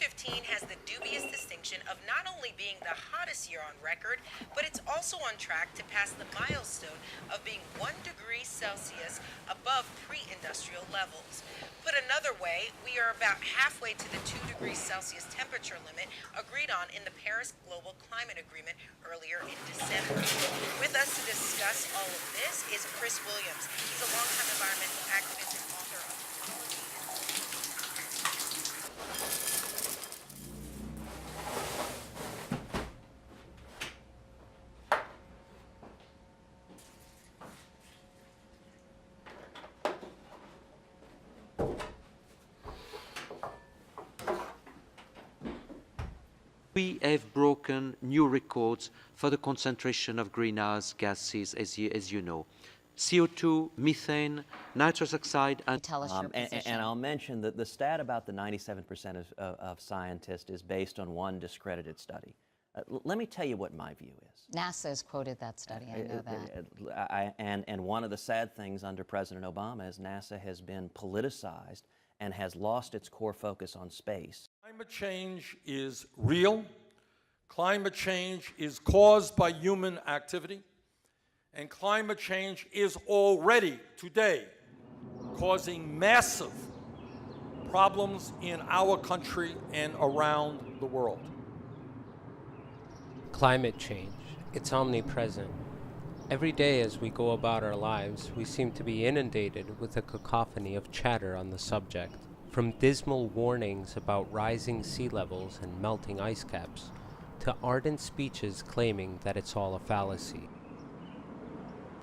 2015 has the dubious distinction of not only being the hottest year on record, but it's also on track to pass the milestone of being 1 degree Celsius above pre-industrial levels. Put another way, we are about halfway to the 2 degrees Celsius temperature limit agreed on in the Paris Global Climate Agreement earlier in December. With us to discuss all of this is Chris Williams. He's a longtime environmental activist and author of Ecology We have broken new records for the concentration of greenhouse gases, as you know. CO2, methane, nitrous oxide, and... Tell us your position. And I'll mention that the stat about the 97% of scientists is based on one discredited study. Let me tell you what my view is. NASA has quoted that study, I know that. And one of the sad things under President Obama is NASA has been politicized and has lost its core focus on space. Climate change is real. Climate change is caused by human activity. And climate change is already, today, causing massive problems in our country and around the world. Climate change, it's omnipresent. Every day as we go about our lives, we seem to be inundated with a cacophony of chatter on the subject. From dismal warnings about rising sea levels and melting ice caps, to ardent speeches claiming that it's all a fallacy.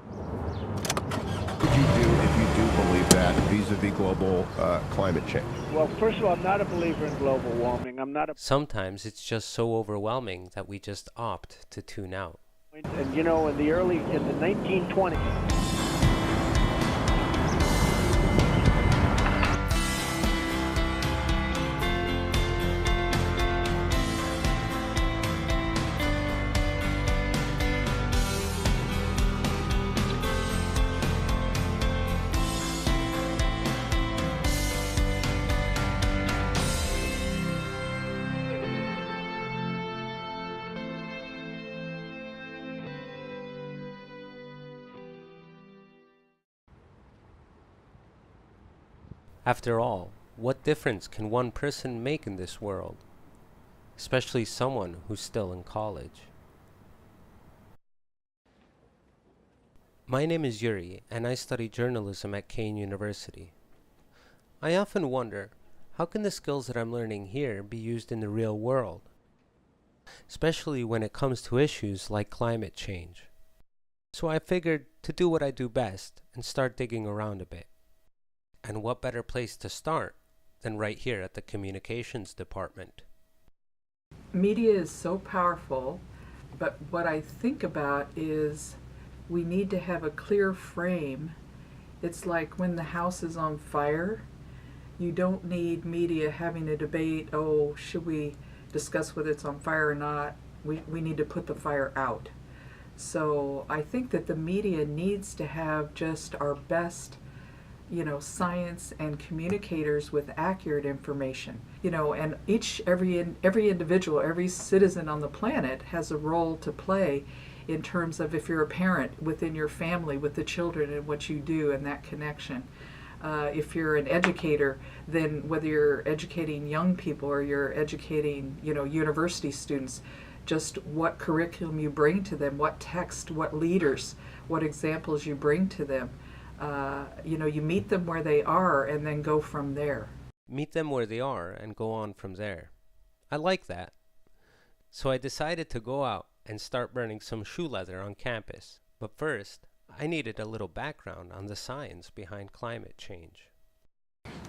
What would you do if you do believe that vis-a-vis global climate change? Well, first of all, I'm not a believer in global warming. Sometimes it's just so overwhelming that we just opt to tune out. And you know, in the 1920s. After all, what difference can one person make in this world? Especially someone who's still in college. My name is Yuri, and I study journalism at Kean University. I often wonder, how can the skills that I'm learning here be used in the real world? Especially when it comes to issues like climate change. So I figured to do what I do best and start digging around a bit. And what better place to start than right here at the communications department? Media is so powerful, but what I think about is we need to have a clear frame. It's like when the house is on fire, you don't need media having a debate, oh, should we discuss whether it's on fire or not? We need to put the fire out. So I think that the media needs to have just our best science and communicators with accurate information, and every individual, every citizen on the planet has a role to play in terms of if you're a parent within your family with the children and what you do and that connection. If you're an educator, then whether you're educating young people or you're educating, university students, just what curriculum you bring to them, what text, what leaders, what examples you bring to them. You meet them where they are and then go from there. Meet them where they are and go on from there. I like that. So I decided to go out and start burning some shoe leather on campus. But first, I needed a little background on the science behind climate change.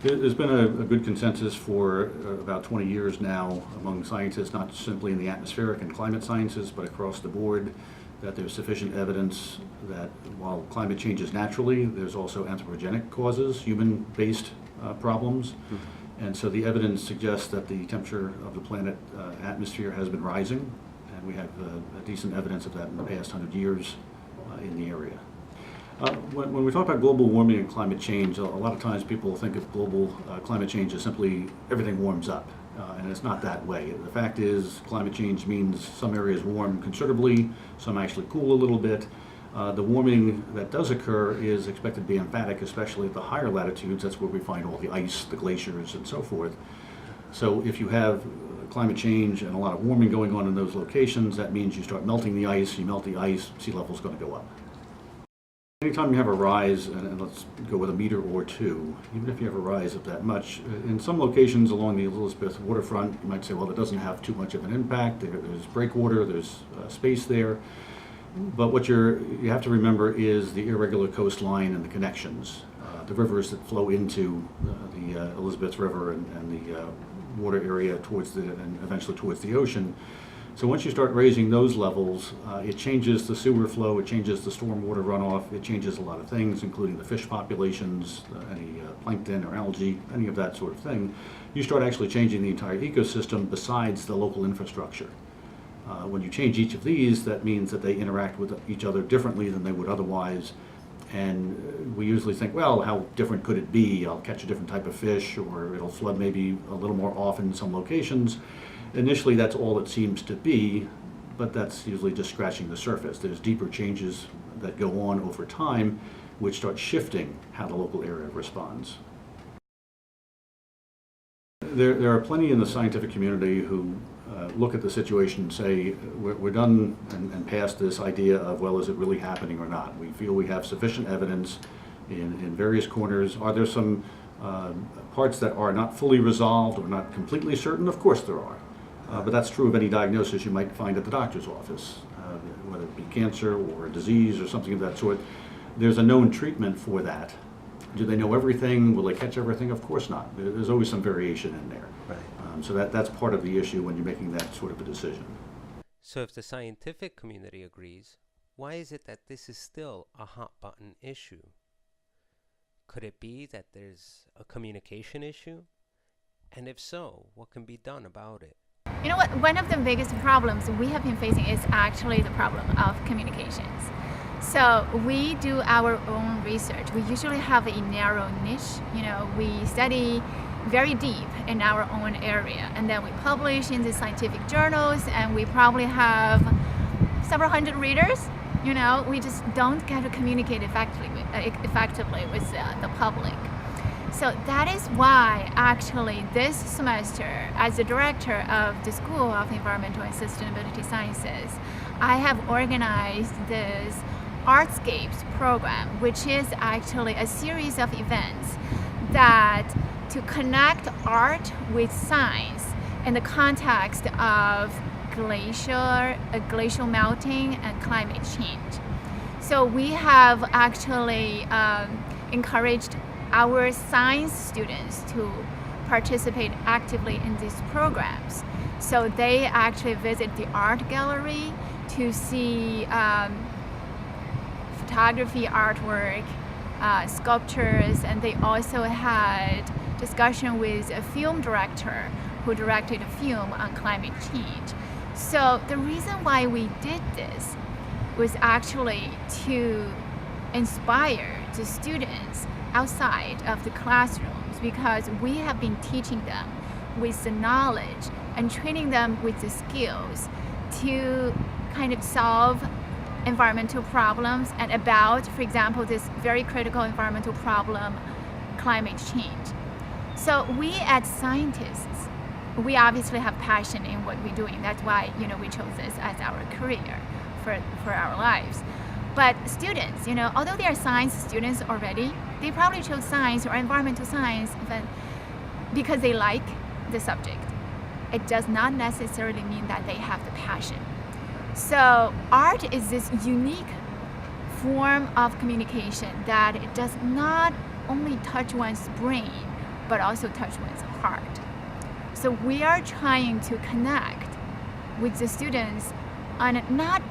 There's been a good consensus for about 20 years now among scientists, not simply in the atmospheric and climate sciences, but across the board, that there's sufficient evidence that while climate changes naturally, there's also anthropogenic causes, human-based problems. And so the evidence suggests that the temperature of the planet atmosphere has been rising, and we have decent evidence of that in the past 100 years in the area. When we talk about global warming and climate change, a lot of times people think of global climate change as simply everything warms up. and it's not that way. The fact is, climate change means some areas warm considerably, some actually cool a little bit. The warming that does occur is expected to be emphatic, especially at the higher latitudes. That's where we find all the ice, the glaciers, and so forth. So if you have climate change and a lot of warming going on in those locations, that means you start melting the ice. You melt the ice, sea level's going to go up. Anytime you have a rise, and let's go with a meter or two, even if you have a rise of that much, in some locations along the Elizabeth waterfront, you might say, well, it doesn't have too much of an impact. There's breakwater, there's space there. But what you have to remember is the irregular coastline and the connections. The rivers that flow into the Elizabeth River and the water area and eventually towards the ocean. So once you start raising those levels, it changes the sewer flow, it changes the stormwater runoff, it changes a lot of things, including the fish populations, any plankton or algae, any of that sort of thing. You start actually changing the entire ecosystem besides the local infrastructure. When you change each of these, that means that they interact with each other differently than they would otherwise. And we usually think, well, how different could it be? I'll catch a different type of fish, or it'll flood maybe a little more often in some locations. Initially, that's all it seems to be, but that's usually just scratching the surface. There's deeper changes that go on over time, which start shifting how the local area responds. There are plenty in the scientific community who look at the situation and say, we're done and past this idea of, well, is it really happening or not? We feel we have sufficient evidence in various corners. Are there some parts that are not fully resolved or not completely certain? Of course there are. But that's true of any diagnosis you might find at the doctor's office, whether it be cancer or a disease or something of that sort. There's a known treatment for that. Do they know everything? Will they catch everything? Of course not. There's always some variation in there. Right. So that's part of the issue when you're making that sort of a decision. So if the scientific community agrees, why is it that this is still a hot button issue? Could it be that there's a communication issue? And if so, what can be done about it? You know what? One of the biggest problems we have been facing is actually the problem of communications. So we do our own research. We usually have a narrow niche. We study very deep in our own area, and then we publish in the scientific journals, and we probably have several hundred readers. We just don't get to communicate effectively with the public. So that is why actually this semester, as the director of the School of Environmental and Sustainability Sciences, I have organized this Artscapes program, which is actually a series of events that to connect art with science in the context of glacial melting and climate change. So we have actually encouraged our science students to participate actively in these programs. So they actually visit the art gallery to see photography artwork, sculptures, and they also had discussion with a film director who directed a film on climate change. So the reason why we did this was actually to inspire the students outside of the classrooms, because we have been teaching them with the knowledge and training them with the skills to kind of solve environmental problems and about, for example, this very critical environmental problem, climate change. So we as scientists, we obviously have passion in what we're doing. That's why we chose this as our career for our lives. But students, although they are science students already, they probably chose science or environmental science because they like the subject. It does not necessarily mean that they have the passion. So art is this unique form of communication that it does not only touch one's brain, but also touch one's heart. So we are trying to connect with the students on a not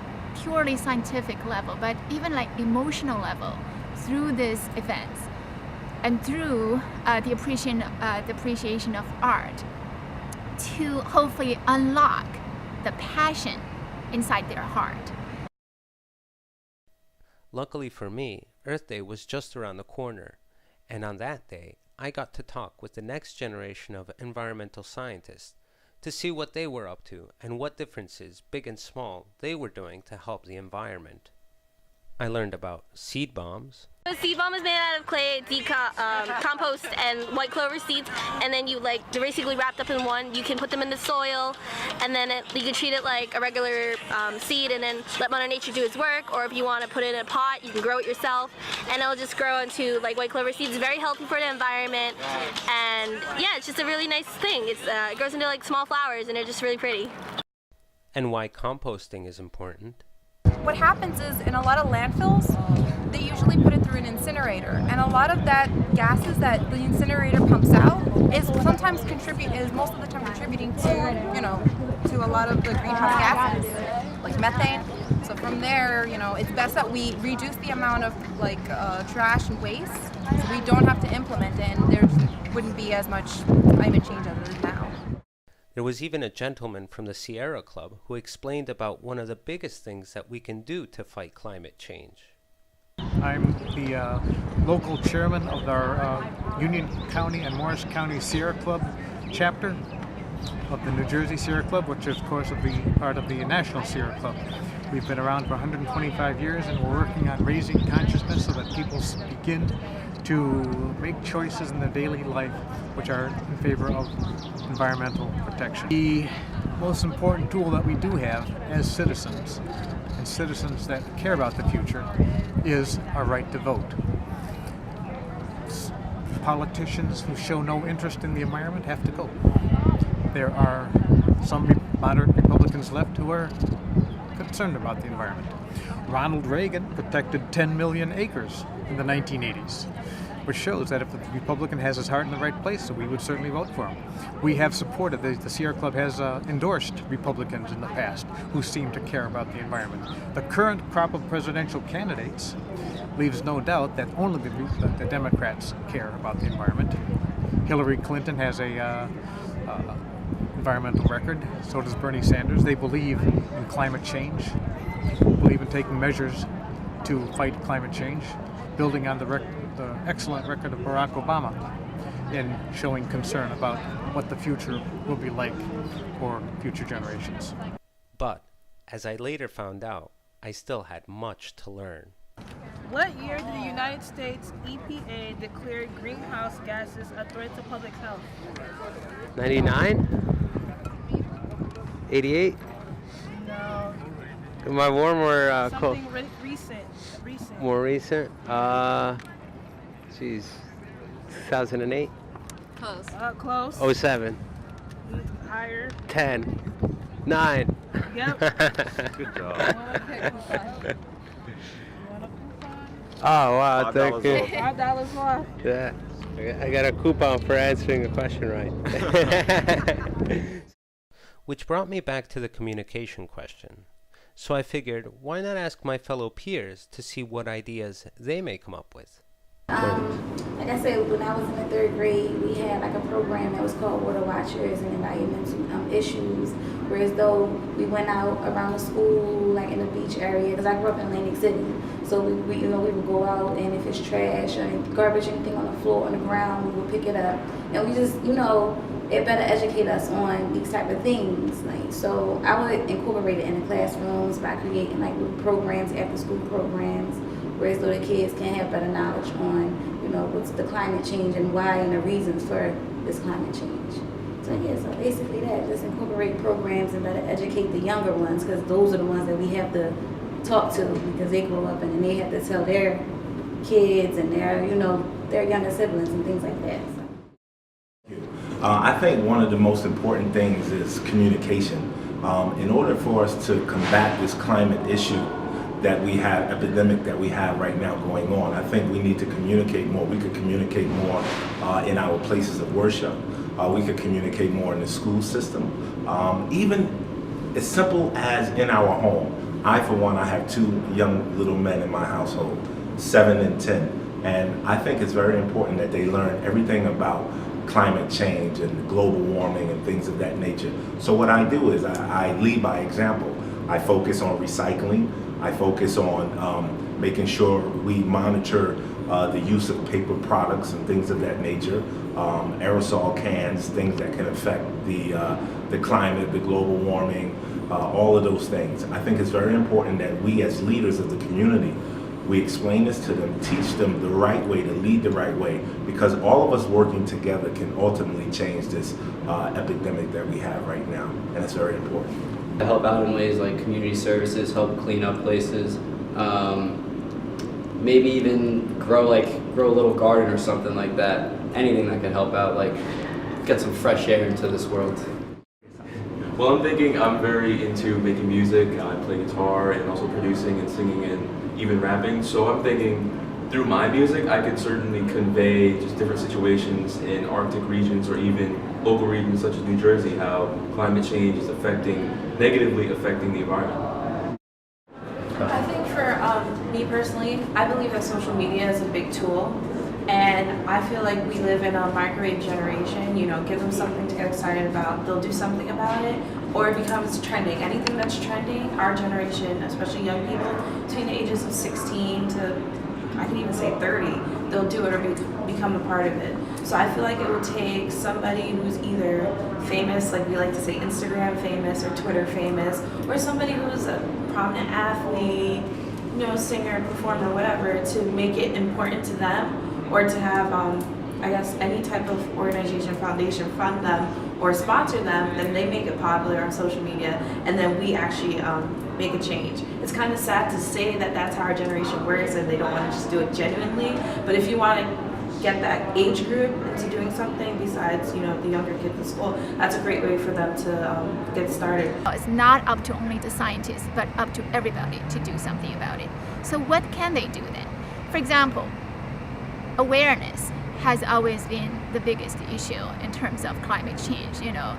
purely scientific level, but even like emotional level through these events and through the appreciation of art to hopefully unlock the passion inside their heart. Luckily for me, Earth Day was just around the corner, and on that day, I got to talk with the next generation of environmental scientists to see what they were up to and what differences, big and small, they were doing to help the environment. I learned about seed bombs. A seed bomb is made out of clay, compost, and white clover seeds, and then they're basically wrapped up in one. You can put them in the soil, and then you can treat it like a regular seed, and then let Mother Nature do its work. Or if you want to put it in a pot, you can grow it yourself, and it'll just grow into like white clover seeds. It's very healthy for the environment, and yeah, it's just a really nice thing. It grows into like small flowers, and they're just really pretty. And why composting is important. What happens is in a lot of landfills, they usually put it through an incinerator, and a lot of that gases that the incinerator pumps out is most of the time contributing to a lot of the greenhouse gases, like methane. So from there, it's best that we reduce the amount of trash and waste, so we don't have to implement it, and there wouldn't be as much climate change as there is now. There was even a gentleman from the Sierra Club who explained about one of the biggest things that we can do to fight climate change. I'm the local chairman of our Union County and Morris County Sierra Club chapter of the New Jersey Sierra Club, which is, of course, will be part of the National Sierra Club. We've been around for 125 years, and we're working on raising consciousness so that people begin to make choices in their daily life which are in favor of environmental protection. The most important tool that we do have as citizens, and citizens that care about the future, is our right to vote. Politicians who show no interest in the environment have to go. There are some moderate Republicans left who are concerned about the environment. Ronald Reagan protected 10 million acres in the 1980s, which shows that if the Republican has his heart in the right place, so we would certainly vote for him. We have supported, the Sierra Club has endorsed Republicans in the past who seem to care about the environment. The current crop of presidential candidates leaves no doubt that only the Democrats care about the environment. Hillary Clinton has a environmental record, so does Bernie Sanders. They believe in climate change, believe in taking measures to fight climate change, building on the excellent record of Barack Obama in showing concern about what the future will be like for future generations. But, as I later found out, I still had much to learn. What year did the United States EPA declare greenhouse gases a threat to public health? 99? 88? No. Am I warm or cold? Something recent. More recent? 2008? Close. Close. 07. Higher. 10. 9. Yep. Good job. Oh, wow, thank you. $5 off. Yeah, I got a coupon for answering a question right. Which brought me back to the communication question. So I figured, why not ask my fellow peers to see what ideas they may come up with? Like I said, when I was in the 3rd grade, we had like a program that was called Water Watchers and Environmental Issues, whereas though we went out around the school, like in the beach area, because I grew up in Atlantic City. So we would go out, and if it's trash or garbage, anything on the floor, on the ground, we would pick it up. And we just, it better educate us on these type of things. Like, so I would incorporate it in the classrooms by creating like little programs, after school programs, whereas though the kids can have better knowledge on, what's the climate change and why and the reasons for this climate change. So yeah, so basically that, just incorporate programs and better educate the younger ones, because those are the ones that we have to talk to, because they grow up and then they have to tell their kids and their younger siblings and things like that. So. I think one of the most important things is communication. In order for us to combat this climate issue epidemic that we have right now going on, I think we need to communicate more. We could communicate more in our places of worship. We could communicate more in the school system. Even as simple as in our home. I, for one, I have 2 young little men in my household, 7 and 10. And I think it's very important that they learn everything about climate change and global warming and things of that nature. So what I do is I lead by example. I focus on recycling. I focus on making sure we monitor the use of paper products and things of that nature, aerosol cans, things that can affect the climate, the global warming, all of those things. I think it's very important that we as leaders of the community, we explain this to them, teach them the right way, to lead the right way, because all of us working together can ultimately change this epidemic that we have right now, and it's very important. I help out in ways like community services, help clean up places, maybe even grow a little garden or something like that. Anything that could help out, like get some fresh air into this world. Well, I'm thinking I'm very into making music. I play guitar and also producing and singing and even rapping. So I'm thinking through my music, I could certainly convey just different situations in Arctic regions or even local regions such as New Jersey, how climate change is negatively affecting the environment. I think for me personally, I believe that social media is a big tool. And I feel like we live in a microwave generation, you know, give them something to get excited about, they'll do something about it, or it becomes trending. Anything that's trending, our generation, especially young people, between the ages of 16 to, I can even say 30, they'll do it or become a part of it. So I feel like it would take somebody who's either famous, like we like to say Instagram famous or Twitter famous, or somebody who's a prominent athlete, you know, singer, performer, whatever, to make it important to them, or to have, I guess, any type of organization, foundation fund them or sponsor them, then they make it popular on social media, and then we actually make a change. It's kind of sad to say that that's how our generation works and they don't want to just do it genuinely, but if you want to get that age group into doing something besides, you know, the younger kids in school, that's a great way for them to get started. It's not up to only the scientists, but up to everybody to do something about it. So what can they do then? For example, awareness has always been the biggest issue in terms of climate change. You know,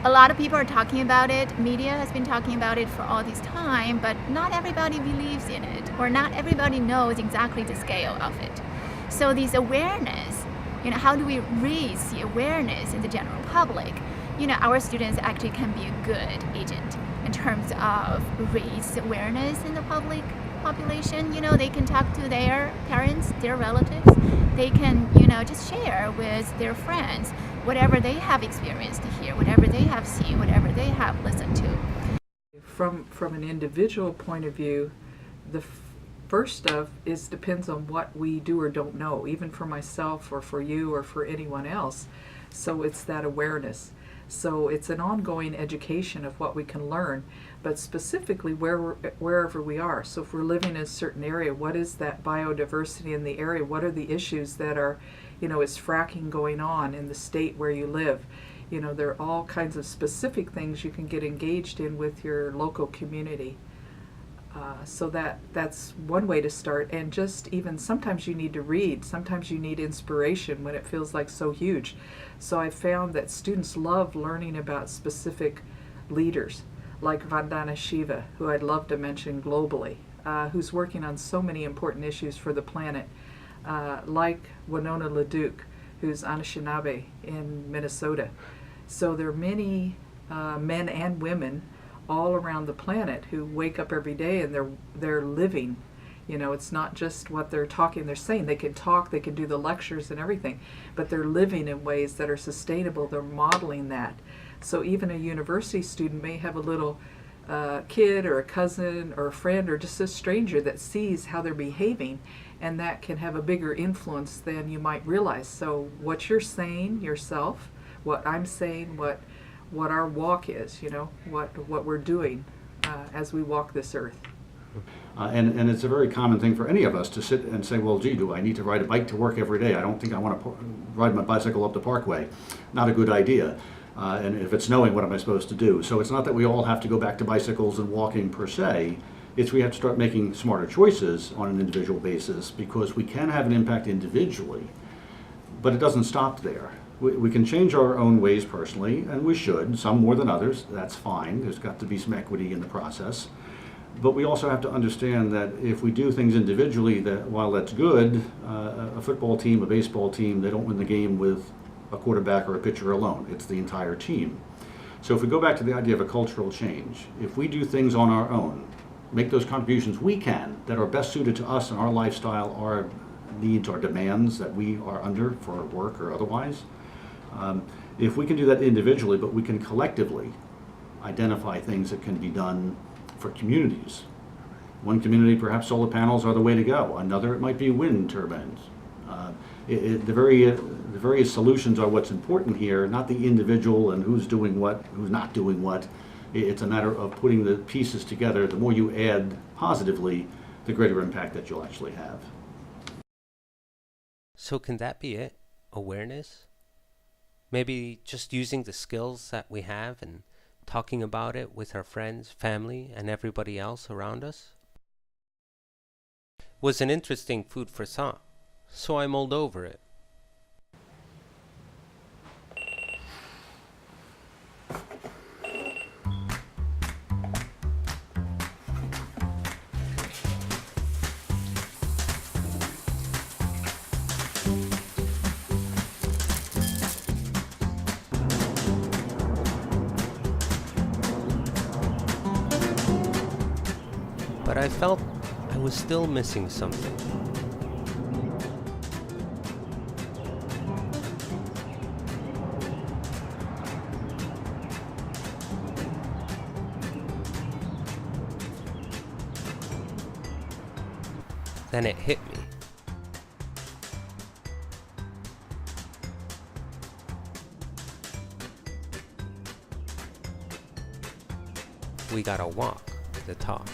a lot of people are talking about it, media has been talking about it for all this time, but not everybody believes in it, or not everybody knows exactly the scale of it. So this awareness, you know, how do we raise the awareness in the general public? You know, our students actually can be a good agent in terms of raise awareness in the public population. You know, they can talk to their parents, their relatives. They can, you know, just share with their friends whatever they have experienced here, whatever they have seen, whatever they have listened to. From an individual point of view, the first stuff depends on what we do or don't know, even for myself or for you or for anyone else. So it's that awareness. So it's an ongoing education of what we can learn, but specifically wherever we are. So if we're living in a certain area, what is that biodiversity in the area? What are the issues that are, you know, is fracking going on in the state where you live? You know, there are all kinds of specific things you can get engaged in with your local community. So that's one way to start. And just even sometimes you need to read, sometimes you need inspiration when it feels like so huge. So I found that students love learning about specific leaders, like Vandana Shiva, who I'd love to mention globally, who's working on so many important issues for the planet, like Winona LaDuke, who's Anishinaabe in Minnesota. So there are many men and women all around the planet who wake up every day and they're living. You know, it's not just what they're talking, they're saying. They can talk, they can do the lectures and everything, but they're living in ways that are sustainable. They're modeling that. So even a university student may have a little kid or a cousin or a friend or just a stranger that sees how they're behaving, and that can have a bigger influence than you might realize. So what you're saying yourself, what I'm saying, what our walk is, you know, what we're doing as we walk this earth. And it's a very common thing for any of us to sit and say, well, gee, do I need to ride a bike to work every day? I don't think I want to ride my bicycle up the parkway. Not a good idea. And if it's snowing, what am I supposed to do? So it's not that we all have to go back to bicycles and walking per se. It's we have to start making smarter choices on an individual basis, because we can have an impact individually, but it doesn't stop there. We can change our own ways personally, and we should, some more than others. That's fine. There's got to be some equity in the process. But we also have to understand that if we do things individually, that while that's good, a football team, a baseball team, they don't win the game with a quarterback or a pitcher alone. It's the entire team. So if we go back to the idea of a cultural change, if we do things on our own, make those contributions we can that are best suited to us and our lifestyle, our needs, our demands that we are under for work or otherwise. If we can do that individually, but we can collectively identify things that can be done for communities. One community, perhaps solar panels are the way to go. Another, it might be wind turbines. The various solutions are what's important here, not the individual and who's doing what, who's not doing what. It's a matter of putting the pieces together. The more you add positively, the greater impact that you'll actually have. So can that be it? Awareness? Maybe just using the skills that we have and talking about it with our friends, family, and everybody else around us? Was an interesting food for thought, so I mulled over it. But I felt I was still missing something. Then it hit me. We gotta walk the talk.